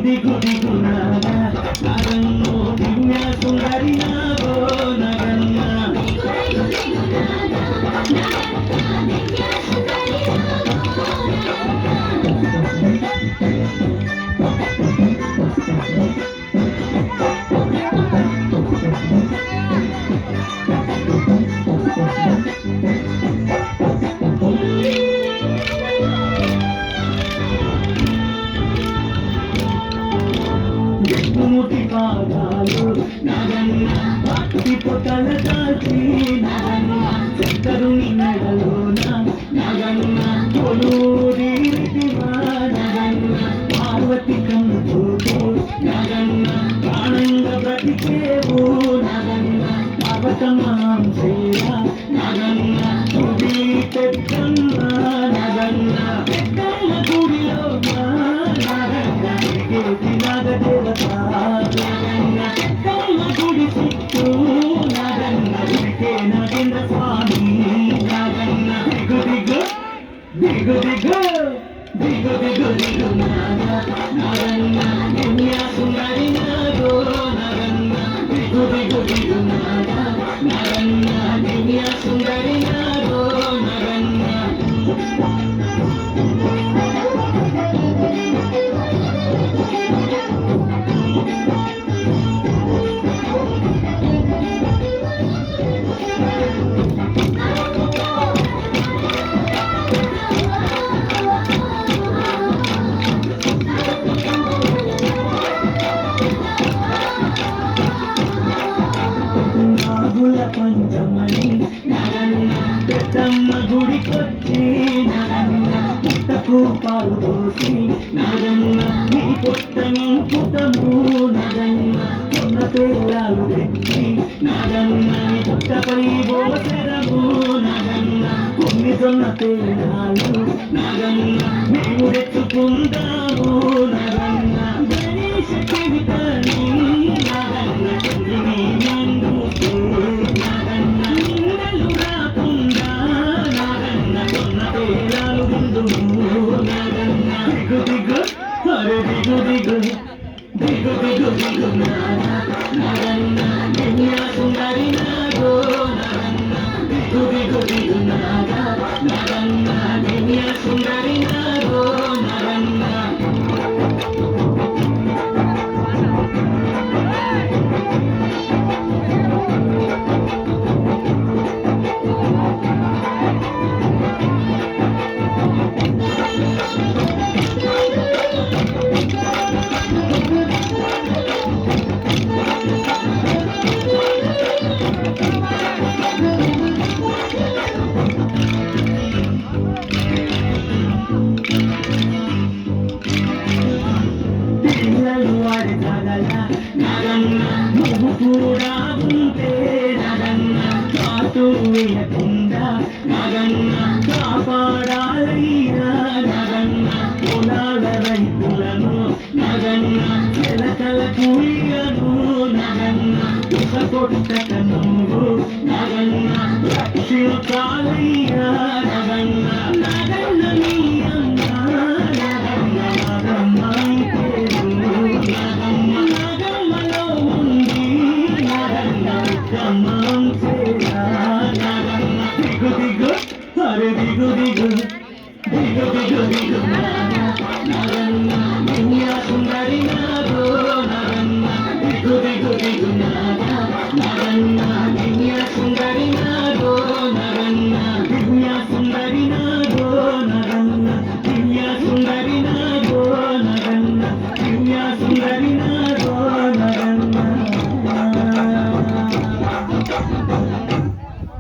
దిగు దిగు నగన్నో దివ్య సుందరి నాగో నగన్న మూటి పాదాలు నగన్న భక్తి పొటల దాచి నగన్న చక్కరుని మెడలోన నగన్న కొలూరి నగన్న పార్వతి కన్నుతో నగన్న ప్రాణంగా బ్రతికేవు నగన్న పర్వతమాం చేయ నగన్న గుడి పెద్దమ్మ నగన్న పెద్దమ్మ గుడిలో నగన్న నాగదేవత నగన్న పెద్దమ్మ గుడి చుట్టూ నగన్న నాగేంద్ర స్వామి నగన్న దిగు దిగు దిగు దిగు దిగు దిగు దిగు నగన్న దివ్య సుందరి నాగో నగన్న దిగు దిగు దిగు నగన్న దివ్య సుందరి నాగో నగన్న నాగుల పంచమని నగన్న పెద్దమ్మ గుడికొచ్చి నగన్న పుట్టకు పాలు పోసి నగన్న నీ పుట్టని పుట్టము నగన్న కొన్న పేరాలు పెట్టి నగన్న పుట్టపై బోసెరము నగన్న కొన్ని కొన్న పేరాలు నగన్న మేము తెచ్చుకుందాము నగన్న గణేశ కవితని నగన్న తండ్రిని నందు నగన్న నిన్నలు రాకుండా నగన్న కొన్న పేరాలు విందుము నగన్న దిగు దిగు అరే దిగు దిగు దిగు దిగు దిగు నగన్న దివ్య సుందరి నాగో నగన్న దిగు దిగు దిగు నగన్న దివ్య సుందరి నాగో నగన్న పిల్లలు వాడి నగల నగన్న నువ్వు కూడా ఉంటే నగన్న కాటు వేయకుండా నగన్న కాపాడాలయ్యా నగన్న పొలాల రైతులను నగన్న చిలకల కూలియను నగన్న ఉస కొట్టక నువ్వు నగన్న రక్షించాలయ్యా నగన్న నగన్న నీ అమ్మ నగన్న నగమ్మ నగమ్మలో ఉంది నగన్న విక్రమం చేయ నగన్న దిగు దిగు అరే దిగు దిగు దిగు దిగు దిగు